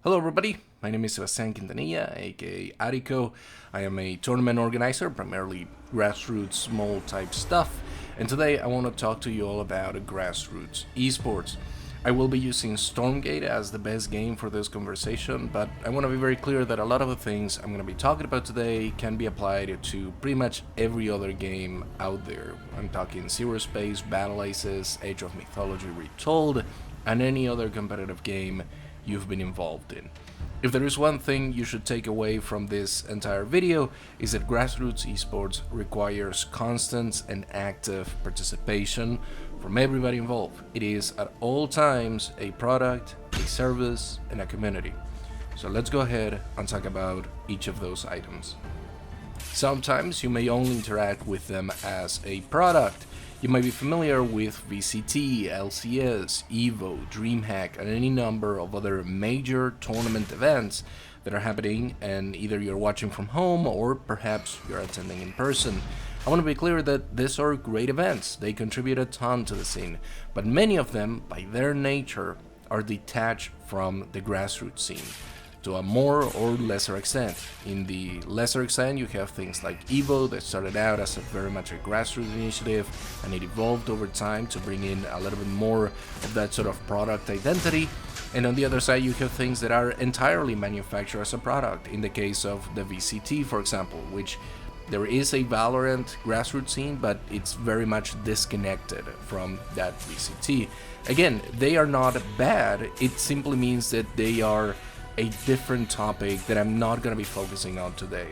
Hello everybody, my name is Sebastian Quintanilla, aka Arico. I am a tournament organizer, primarily grassroots small type stuff, and today I want to talk to you all about Grassroots Esports. I will be using Stormgate as the best game for this conversation, but I want to be very clear that a lot of the things I'm going to be talking about today can be applied to pretty much every other game out there. I'm talking Zero Space, Battle Aces, Age of Mythology Retold, and any other competitive game you've been involved in. If there is one thing you should take away from this entire video, is that Grassroots Esports requires constant and active participation from everybody involved. It is at all times a product, a service, and a community. So let's go ahead and talk about each of those items. Sometimes you may only interact with them as a product. You might be familiar with VCT, LCS, EVO, DreamHack, and any number of other major tournament events that are happening, and either you're watching from home or perhaps you're attending in person. I want to be clear that these are great events. They contribute a ton to the scene, but many of them, by their nature, are detached from the grassroots scene to a more or lesser extent. In the lesser extent, you have things like EVO that started out as very much a grassroots initiative, and it evolved over time to bring in a little bit more of that sort of product identity. And on the other side, you have things that are entirely manufactured as a product. In the case of the VCT, for example, which there is a Valorant grassroots scene, but it's very much disconnected from that VCT. Again, they are not bad, it simply means that they are a different topic that I'm not going to be focusing on today.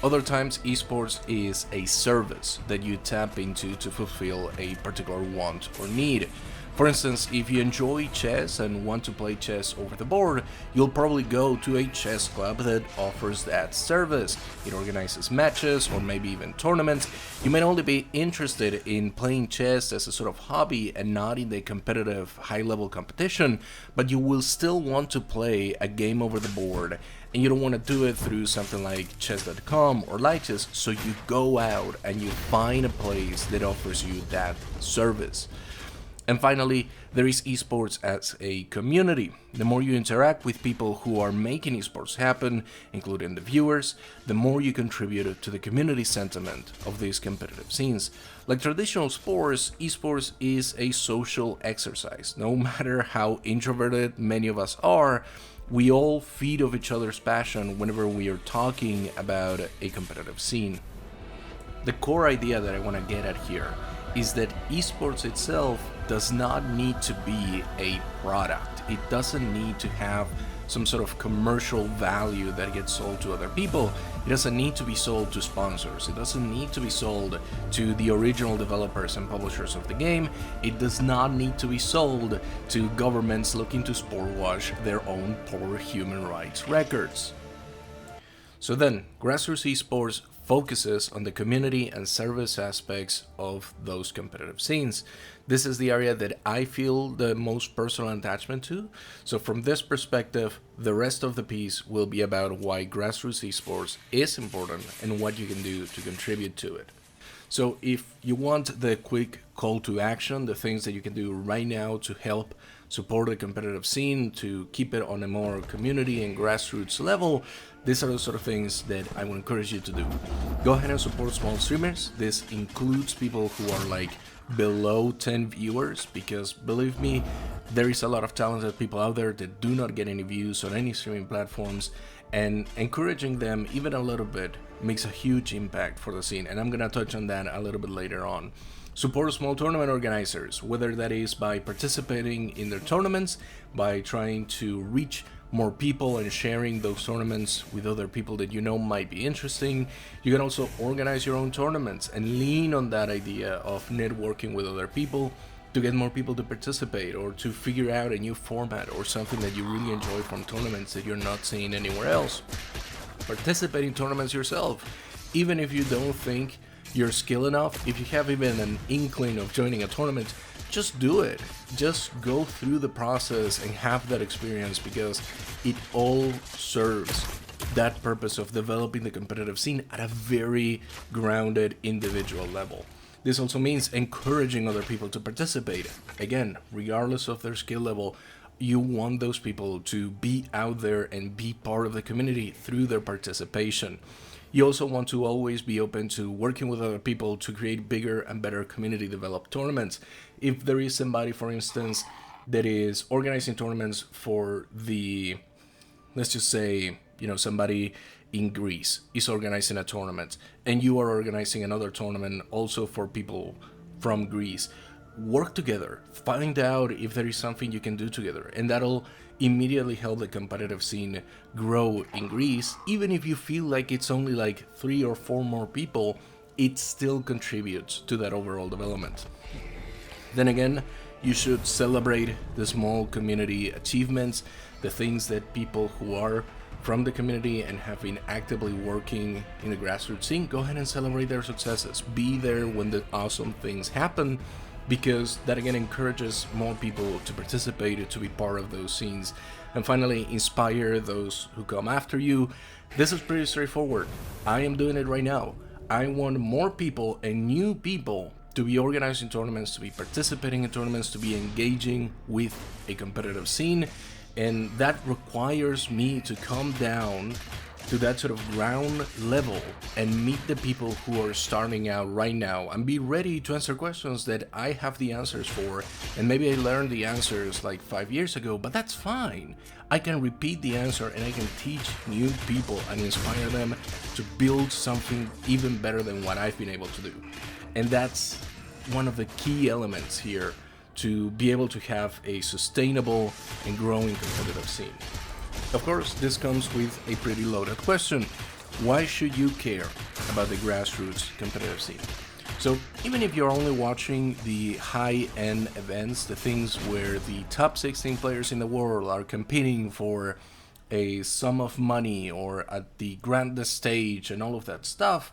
Other times, esports is a service that you tap into to fulfill a particular want or need. For instance, if you enjoy chess and want to play chess over the board, you'll probably go to a chess club that offers that service. It organizes matches or maybe even tournaments. You might only be interested in playing chess as a sort of hobby and not in the competitive high-level competition, but you will still want to play a game over the board, and you don't want to do it through something like chess.com or Lichess, so you go out and you find a place that offers you that service. And finally, there is esports as a community. The more you interact with people who are making esports happen, including the viewers, the more you contribute to the community sentiment of these competitive scenes. Like traditional sports, esports is a social exercise. No matter how introverted many of us are, we all feed off each other's passion whenever we are talking about a competitive scene. The core idea that I want to get at here is that esports itself does not need to be a product. It doesn't need to have some sort of commercial value that gets sold to other people. It doesn't need to be sold to sponsors. It doesn't need to be sold to the original developers and publishers of the game. It does not need to be sold to governments looking to sport wash their own poor human rights records. So then, Grassroots Esports focuses on the community and service aspects of those competitive scenes. This is the area that I feel the most personal attachment to. So from this perspective, the rest of the piece will be about why Grassroots Esports is important and what you can do to contribute to it. So if you want the quick call to action, the things that you can do right now to help support the competitive scene, to keep it on a more community and grassroots level, these are the sort of things that I would encourage you to do. Go ahead and support small streamers. This includes people who are like below 10 viewers, because believe me, there is a lot of talented people out there that do not get any views on any streaming platforms, and encouraging them even a little bit makes a huge impact for the scene, and I'm gonna touch on that a little bit later on. Support small tournament organizers, whether that is by participating in their tournaments, by trying to reach more people and sharing those tournaments with other people that you know might be interesting. You can also organize your own tournaments and lean on that idea of networking with other people to get more people to participate, or to figure out a new format or something that you really enjoy from tournaments that you're not seeing anywhere else. Participate in tournaments yourself. Even if you don't think you're skilled enough, if you have even an inkling of joining a tournament, just do it. Just go through the process and have that experience, because it all serves that purpose of developing the competitive scene at a very grounded individual level. This also means encouraging other people to participate. Again, regardless of their skill level, you want those people to be out there and be part of the community through their participation. You also want to always be open to working with other people to create bigger and better community developed tournaments. If there is somebody, for instance, that is organizing tournaments for the, let's just say, somebody in Greece is organizing a tournament and you are organizing another tournament also for people from Greece, work together, find out if there is something you can do together, and that'll immediately help the competitive scene grow in Greece. Even if you feel like it's only like 3 or 4 more people, it still contributes to that overall development. Then again, you should celebrate the small community achievements, the things that people who are from the community and have been actively working in the grassroots scene, go ahead and celebrate their successes. Be there when the awesome things happen, because that again encourages more people to participate, to be part of those scenes. And finally, inspire those who come after you. This is pretty straightforward. I am doing it right now. I want more people and new people to be organizing tournaments, to be participating in tournaments, to be engaging with a competitive scene. And that requires me to come down to that sort of ground level and meet the people who are starting out right now and be ready to answer questions that I have the answers for. And maybe I learned the answers like 5 years ago, but that's fine. I can repeat the answer and I can teach new people and inspire them to build something even better than what I've been able to do. And that's one of the key elements here to be able to have a sustainable and growing competitive scene. Of course, this comes with a pretty loaded question. Why should you care about the grassroots competitive scene? So even if you're only watching the high-end events, the things where the top 16 players in the world are competing for a sum of money or at the grandest stage and all of that stuff,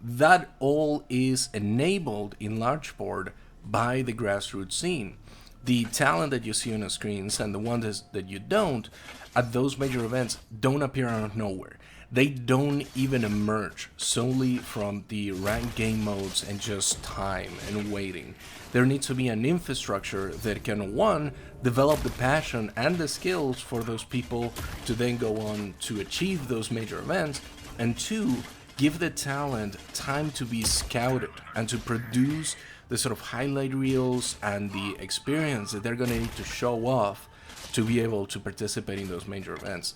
that all is enabled in large part by the grassroots scene. The talent that you see on the screens and the ones that you don't at those major events don't appear out of nowhere. They don't even emerge solely from the ranked game modes and just time and waiting. There needs to be an infrastructure that can, one, develop the passion and the skills for those people to then go on to achieve those major events, and two, give the talent time to be scouted and to produce the sort of highlight reels and the experience that they're going to need to show off to be able to participate in those major events.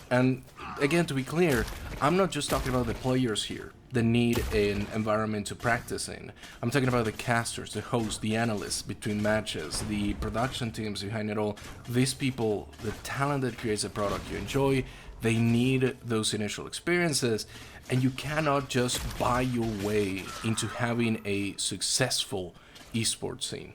And again, to be clear, I'm not just talking about the players here that need an environment to practice in. I'm talking about the casters, the hosts, the analysts between matches, the production teams behind it all. These people, the talent that creates a product you enjoy, they need those initial experiences, and you cannot just buy your way into having a successful esports scene.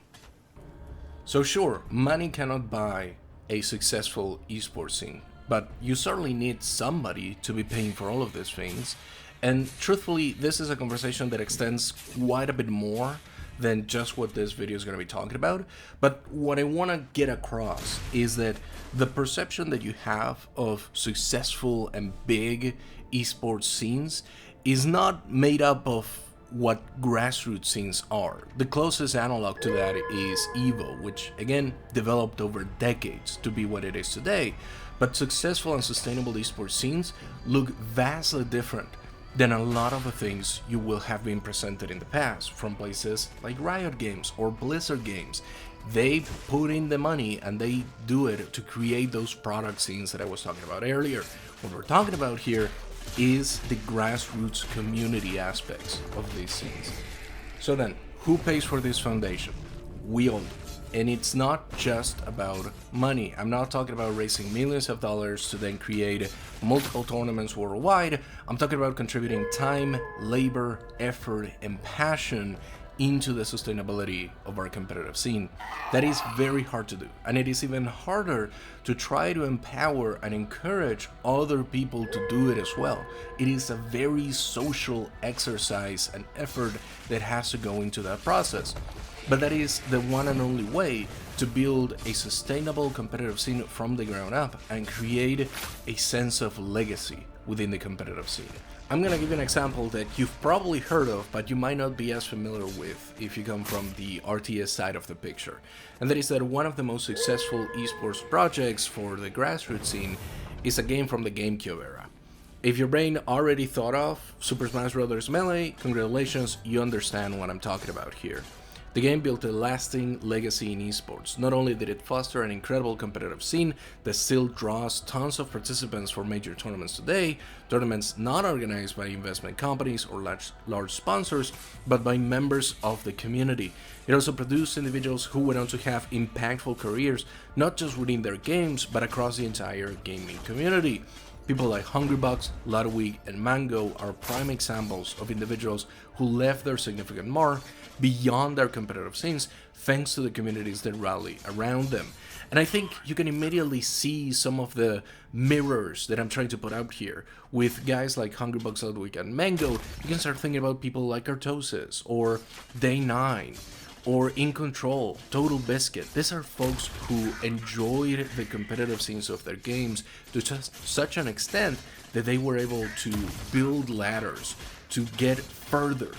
So sure, money cannot buy a successful esports scene, but you certainly need somebody to be paying for all of these things. And truthfully, this is a conversation that extends quite a bit more than just what this video is going to be talking about. But what I want to get across is that the perception that you have of successful and big esports scenes is not made up of what grassroots scenes are. The closest analog to that is Evo, which again developed over decades to be what it is today. But successful and sustainable esports scenes look vastly different than a lot of the things you will have been presented in the past from places like Riot Games or Blizzard Games. They put in the money and they do it to create those product scenes that I was talking about earlier. What we're talking about here is the grassroots community aspects of these scenes. So then, who pays for this foundation? We all do. And it's not just about money. I'm not talking about raising millions of dollars to then create multiple tournaments worldwide. I'm talking about contributing time, labor, effort, and passion into the sustainability of our competitive scene. That is very hard to do, and it is even harder to try to empower and encourage other people to do it as well. It is a very social exercise and effort that has to go into that process. But that is the one and only way to build a sustainable competitive scene from the ground up and create a sense of legacy within the competitive scene. I'm gonna give you an example that you've probably heard of, but you might not be as familiar with if you come from the RTS side of the picture. And that is that one of the most successful esports projects for the Grassroots scene is a game from the GameCube era. If your brain already thought of Super Smash Bros. Melee, congratulations, you understand what I'm talking about here. The game built a lasting legacy in esports. Not only did it foster an incredible competitive scene that still draws tons of participants for major tournaments today, tournaments not organized by investment companies or large sponsors, but by members of the community. It also produced individuals who went on to have impactful careers, not just within their games, but across the entire gaming community. People like Hungrybucks, Ludwig, and Mango are prime examples of individuals who left their significant mark beyond their competitive scenes thanks to the communities that rally around them. And I think you can immediately see some of the mirrors that I'm trying to put out here. With guys like Hungrybucks, Ludwig, and Mango, you can start thinking about people like Artosis, or Day9, or In Control, Total Biscuit. These are folks who enjoyed the competitive scenes of their games to such an extent that they were able to build ladders to get further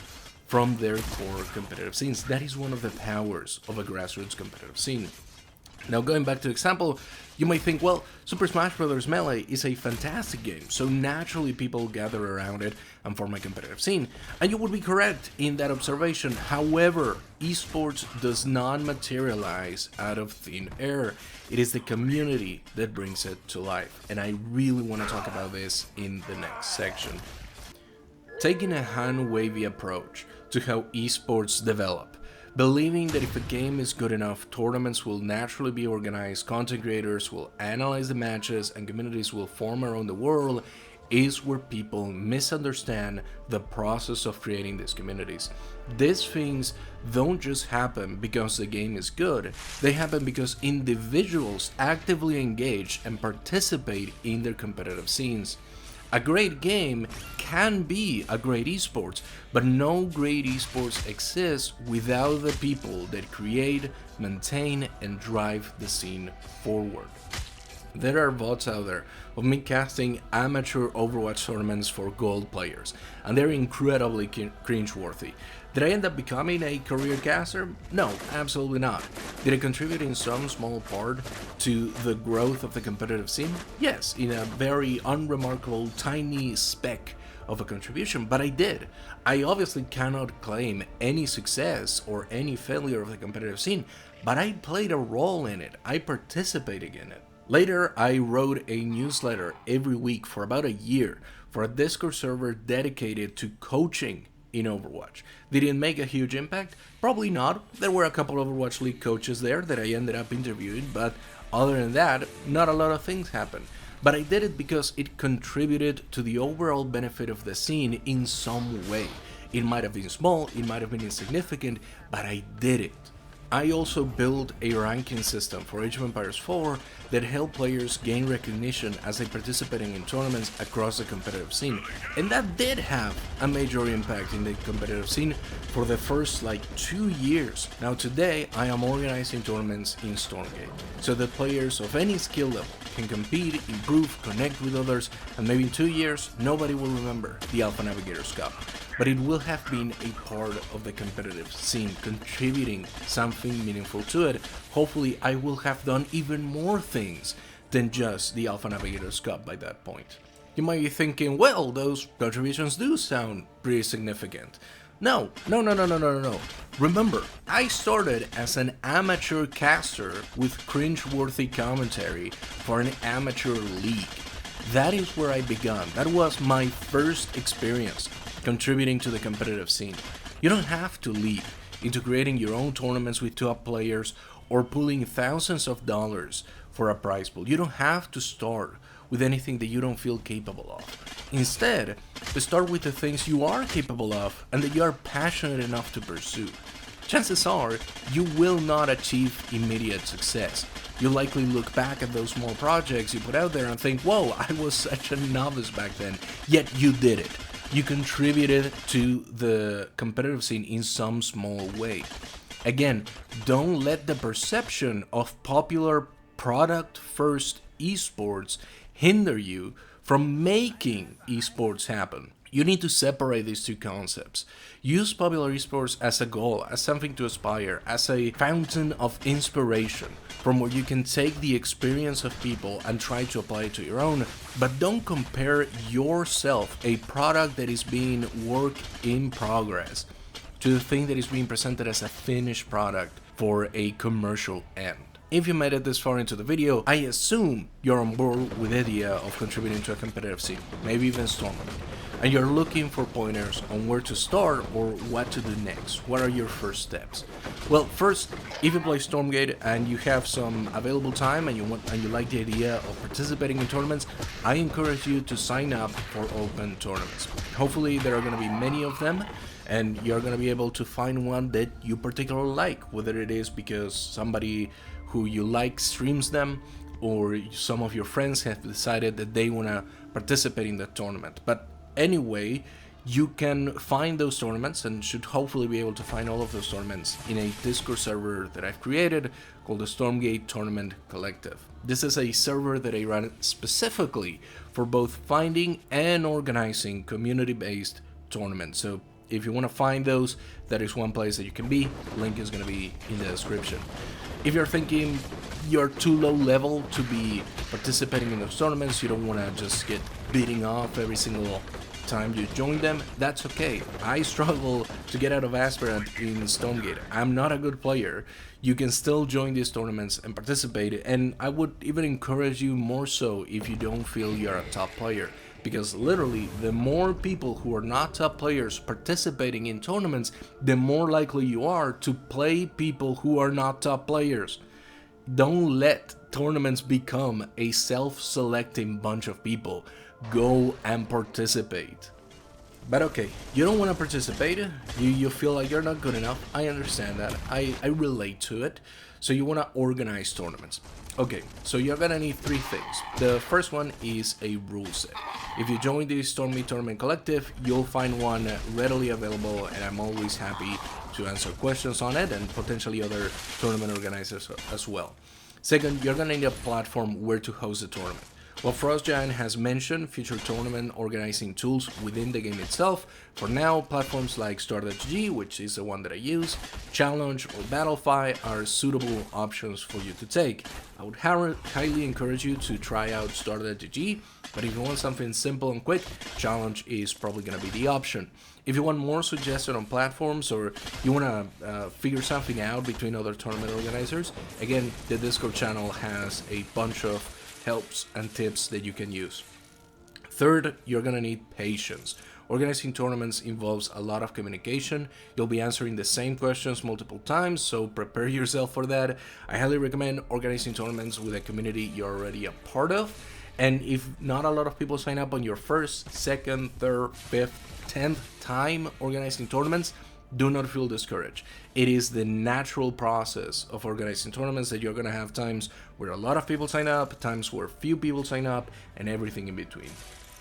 from their core competitive scenes. That is one of the powers of a grassroots competitive scene. Now, going back to the example, you might think, well, Super Smash Bros. Melee is a fantastic game, so naturally people gather around it and form a competitive scene. And you would be correct in that observation. However, esports does not materialize out of thin air. It is the community that brings it to life. And I really want to talk about this in the next section. Taking a hand-wavy approach to how esports develop, believing that if a game is good enough, tournaments will naturally be organized, content creators will analyze the matches, and communities will form around the world, is where people misunderstand the process of creating these communities. These things don't just happen because the game is good, they happen because individuals actively engage and participate in their competitive scenes. A great game can be a great esports, but no great esports exists without the people that create, maintain, and drive the scene forward. There are VODs out there of me casting amateur Overwatch tournaments for gold players, and they're incredibly cringeworthy. Did I end up becoming a career caster? No, absolutely not. Did I contribute in some small part to the growth of the competitive scene? Yes, in a very unremarkable, tiny speck of a contribution, but I did. I obviously cannot claim any success or any failure of the competitive scene, but I played a role in it. I participated in it. Later, I wrote a newsletter every week for about a year for a Discord server dedicated to coaching in Overwatch. Did it make a huge impact? Probably not. There were a couple of Overwatch League coaches there that I ended up interviewing, but other than that, not a lot of things happened. But I did it because it contributed to the overall benefit of the scene in some way. It might have been small, it might have been insignificant, but I did it. I also built a ranking system for Age of Empires 4 that helped players gain recognition as they participating in tournaments across the competitive scene. And that did have a major impact in the competitive scene for the first 2 years. Now today, I am organizing tournaments in Stormgate, so that players of any skill level can compete, improve, connect with others, and maybe in 2 years, nobody will remember the Alpha Navigators Cup. But it will have been a part of the competitive scene, contributing something meaningful to it. Hopefully, I will have done even more things than just the Alpha Navigators Cup by that point. You might be thinking, well, those contributions do sound pretty significant. No. Remember, I started as an amateur caster with cringe-worthy commentary for an amateur league. That is where I began. That was my first experience contributing to the competitive scene. You don't have to leap into creating your own tournaments with top players or pulling thousands of dollars for a prize pool. You don't have to start with anything that you don't feel capable of. Instead, start with the things you are capable of and that you are passionate enough to pursue. Chances are you will not achieve immediate success. You'll likely look back at those small projects you put out there and think, whoa, I was such a novice back then, yet you did it. You contributed to the competitive scene in some small way. Again, don't let the perception of popular product-first esports hinder you from making esports happen. You need to separate these two concepts. Use popular esports as a goal, as something to aspire, as a fountain of inspiration from where you can take the experience of people and try to apply it to your own, but don't compare yourself, a product that is being work in progress, to the thing that is being presented as a finished product for a commercial end. If you made it this far into the video, I assume you're on board with the idea of contributing to a competitive scene, maybe even Stormgate, and you're looking for pointers on where to start or what to do next. What are your first steps? Well, first, if you play Stormgate and you have some available time and you like the idea of participating in tournaments, I encourage you to sign up for open tournaments. Hopefully there are going to be many of them, and you're going to be able to find one that you particularly like, whether it is because somebody who you like streams them, or some of your friends have decided that they want to participate in that tournament. But anyway, you can find those tournaments and should hopefully be able to find all of those tournaments in a Discord server that I've created called the Stormgate Tournament Collective. This is a server that I run specifically for both finding and organizing community-based tournaments. So if you want to find those, that is one place that you can be. Link is going to be in the description. If you're thinking you're too low level to be participating in those tournaments, you don't want to just get beating off every single time you join them, that's okay. I struggle to get out of aspirant in Stormgate. I'm not a good player. You can still join these tournaments and participate, and I would even encourage you more so if you don't feel you're a top player. Because literally, the more people who are not top players participating in tournaments, the more likely you are to play people who are not top players. Don't let tournaments become a self-selecting bunch of people. Go and participate. But okay, you don't want to participate, you feel like you're not good enough. I understand that, I relate to it. So you want to organize tournaments. Okay, so you're gonna need three things. The first one is a rule set. If you join the Stormgate Tournament Collective, you'll find one readily available, and I'm always happy to answer questions on it, and potentially other tournament organizers as well. Second, you're gonna need a platform where to host the tournament. While FrostGiant has mentioned future tournament organizing tools within the game itself, for now, platforms like Start.gg, which is the one that I use, Challenge, or Battlefy are suitable options for you to take. I would highly encourage you to try out Start.gg, but if you want something simple and quick, Challenge is probably going to be the option. If you want more suggestions on platforms, or you want to figure something out between other tournament organizers, again, the Discord channel has a bunch of helps and tips that you can use. Third, you're gonna need patience. Organizing tournaments involves a lot of communication. You'll be answering the same questions multiple times, so prepare yourself for that. I highly recommend organizing tournaments with a community you're already a part of. And if not a lot of people sign up on your first, second, third, fifth, 10th time organizing tournaments, do not feel discouraged. It is the natural process of organizing tournaments that you're going to have times where a lot of people sign up, times where few people sign up, and everything in between.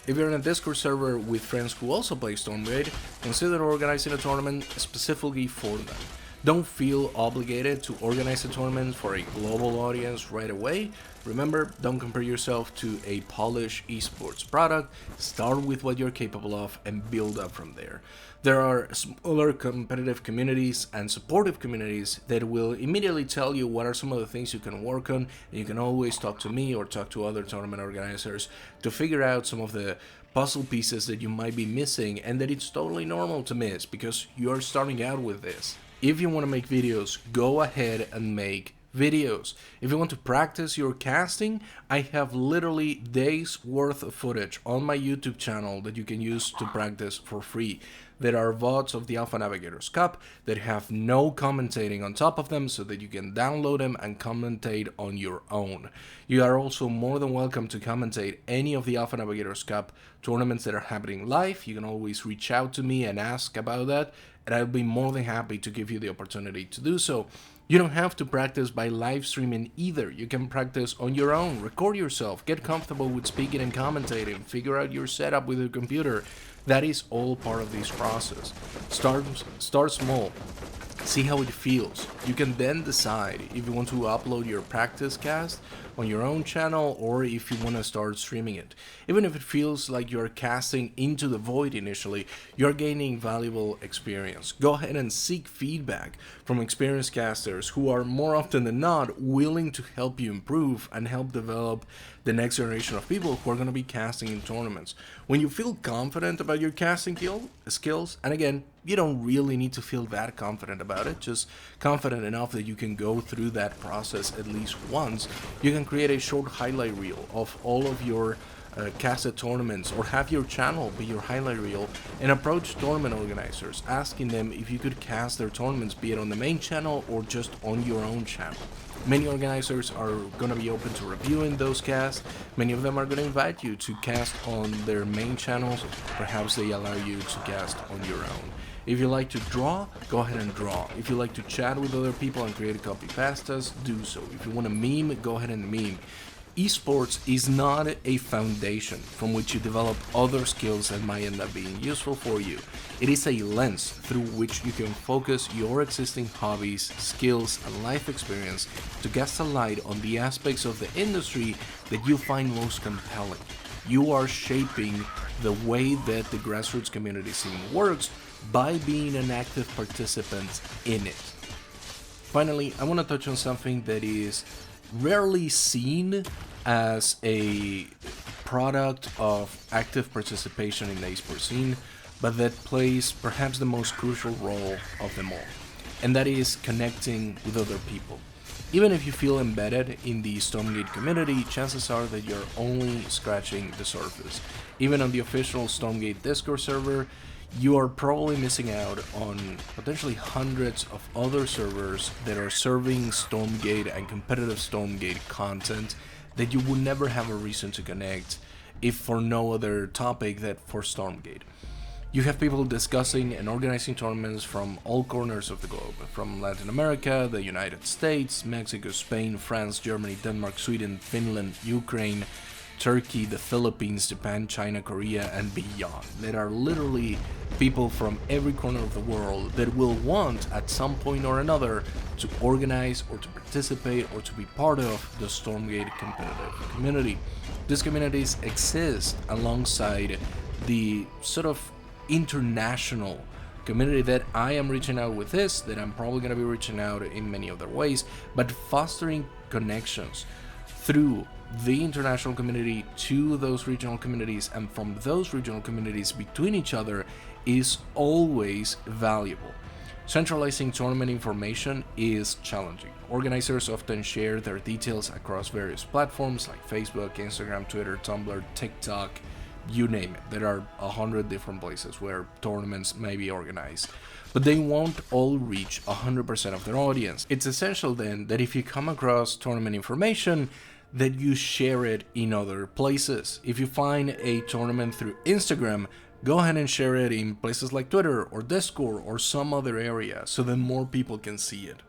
If you're in a Discord server with friends who also play Stormgate, consider organizing a tournament specifically for them. Don't feel obligated to organize a tournament for a global audience right away. Remember, don't compare yourself to a polished esports product. Start with what you're capable of and build up from there. There are smaller competitive communities and supportive communities that will immediately tell you what are some of the things you can work on, and you can always talk to me or talk to other tournament organizers to figure out some of the puzzle pieces that you might be missing, and that it's totally normal to miss because you're starting out with this. If you want to make videos, go ahead and make videos. If you want to practice your casting, I have literally days worth of footage on my YouTube channel that you can use to practice for free. There are VODs of the Alpha Navigators Cup that have no commentating on top of them, so that you can download them and commentate on your own. You are also more than welcome to commentate any of the Alpha Navigators Cup tournaments that are happening live. You can always reach out to me and ask about that, and I'll be more than happy to give you the opportunity to do so. You don't have to practice by live streaming either. You can practice on your own, record yourself, get comfortable with speaking and commentating, figure out your setup with your computer. That is all part of this process. Start small. See how it feels. You can then decide if you want to upload your practice cast on your own channel or if you want to start streaming it. Even if it feels like you're casting into the void initially, you're gaining valuable experience. Go ahead and seek feedback from experienced casters who are more often than not willing to help you improve and help develop the next generation of people who are going to be casting in tournaments. When you feel confident about your casting skills, and again, you don't really need to feel that confident about it, just confident enough that you can go through that process at least once, you can create a short highlight reel of all of your casted tournaments, or have your channel be your highlight reel and approach tournament organizers, asking them if you could cast their tournaments, be it on the main channel or just on your own channel. Many organizers are going to be open to reviewing those casts. Many of them are going to invite you to cast on their main channels. Perhaps they allow you to cast on your own. If you like to draw, go ahead and draw. If you like to chat with other people and create copy pastas, do so. If you want to meme, go ahead and meme. Esports is not a foundation from which you develop other skills that might end up being useful for you. It is a lens through which you can focus your existing hobbies, skills, and life experience to cast a light on the aspects of the industry that you find most compelling. You are shaping the way that the grassroots community scene works by being an active participant in it. Finally, I want to touch on something that is rarely seen as a product of active participation in the esports scene, but that plays perhaps the most crucial role of them all, and that is connecting with other people. Even if you feel embedded in the Stormgate community, chances are that you're only scratching the surface. Even on the official Stormgate Discord server, you are probably missing out on potentially hundreds of other servers that are serving Stormgate and competitive Stormgate content that you would never have a reason to connect if for no other topic than for Stormgate. You have people discussing and organizing tournaments from all corners of the globe, from Latin America, the United States, Mexico, Spain, France, Germany, Denmark, Sweden, Finland, Ukraine, Turkey, the Philippines, Japan, China, Korea, and beyond. There are literally people from every corner of the world that will want at some point or another to organize or to participate or to be part of the Stormgate competitive community. These communities exist alongside the sort of international community that I am reaching out with this, that I'm probably going to be reaching out in many other ways, but fostering connections through the international community to those regional communities, and from those regional communities between each other, is always valuable. Centralizing tournament information is challenging. Organizers often share their details across various platforms like Facebook, Instagram, Twitter, Tumblr, TikTok, you name it. There are 100 different places where tournaments may be organized, but they won't all reach 100% of their audience. It's essential then that if you come across tournament information, that you share it in other places. If you find a tournament through Instagram, go ahead and share it in places like Twitter or Discord or some other area so that more people can see it.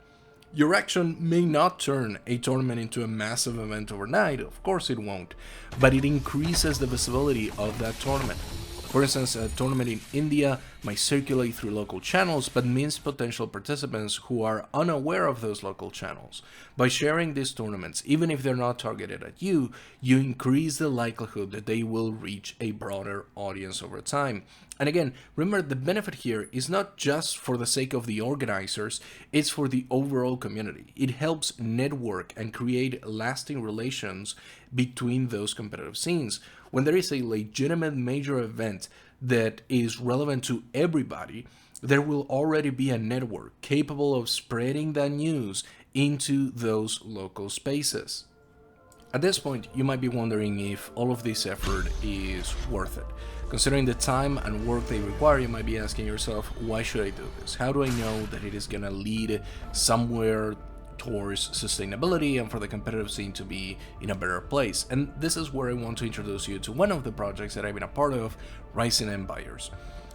Your action may not turn a tournament into a massive event overnight, of course it won't, but it increases the visibility of that tournament. For instance, a tournament in India might circulate through local channels, but means potential participants who are unaware of those local channels. By sharing these tournaments, even if they're not targeted at you, you increase the likelihood that they will reach a broader audience over time. And again, remember, the benefit here is not just for the sake of the organizers, it's for the overall community. It helps network and create lasting relations between those competitive scenes. When there is a legitimate major event that is relevant to everybody, there will already be a network capable of spreading that news into those local spaces. At this point, you might be wondering if all of this effort is worth it. Considering the time and work they require, you might be asking yourself, why should I do this? How do I know that it is going to lead somewhere towards sustainability and for the competitive scene to be in a better place? And this is where I want to introduce you to one of the projects that I've been a part of, Rising Empires.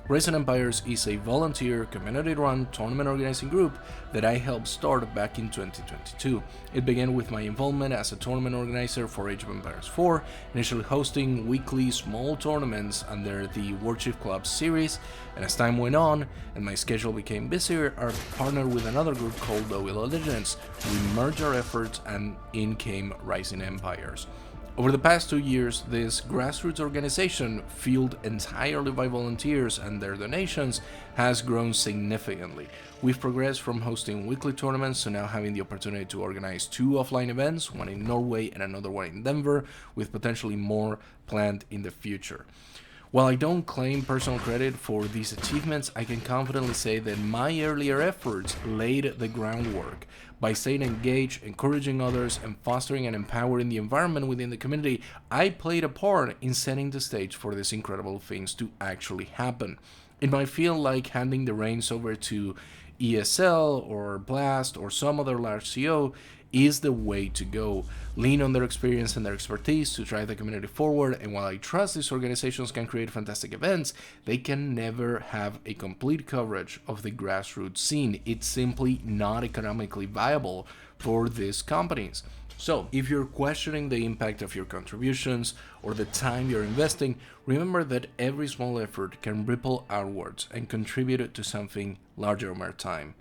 Rising Empires is a volunteer, community-run tournament organizing group that I helped start back in 2022. It began with my involvement as a tournament organizer for Age of Empires 4, initially hosting weekly small tournaments under the Warchief Club series, and as time went on and my schedule became busier, I partnered with another group called the Will of Legends. We merged our efforts and in came Rising Empires. Over the past 2 years, this grassroots organization, fueled entirely by volunteers and their donations, has grown significantly. We've progressed from hosting weekly tournaments to now having the opportunity to organize 2 offline events, one in Norway and another one in Denver, with potentially more planned in the future. While I don't claim personal credit for these achievements, I can confidently say that my earlier efforts laid the groundwork. By staying engaged, encouraging others, and fostering and empowering the environment within the community, I played a part in setting the stage for these incredible things to actually happen. It might feel like handing the reins over to ESL or Blast or some other large CO is the way to go. Lean on their experience and their expertise to drive the community forward, and while I trust these organizations can create fantastic events, they can never have a complete coverage of the grassroots scene. It's simply not economically viable for these companies. So, if you're questioning the impact of your contributions or the time you're investing, remember that every small effort can ripple outwards and contribute to something larger over time.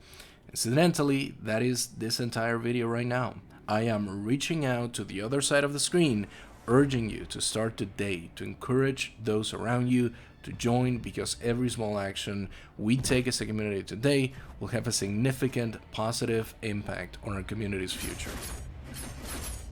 Incidentally, that is this entire video right now. I am reaching out to the other side of the screen, urging you to start today, to encourage those around you to join, because every small action we take as a community today will have a significant positive impact on our community's future.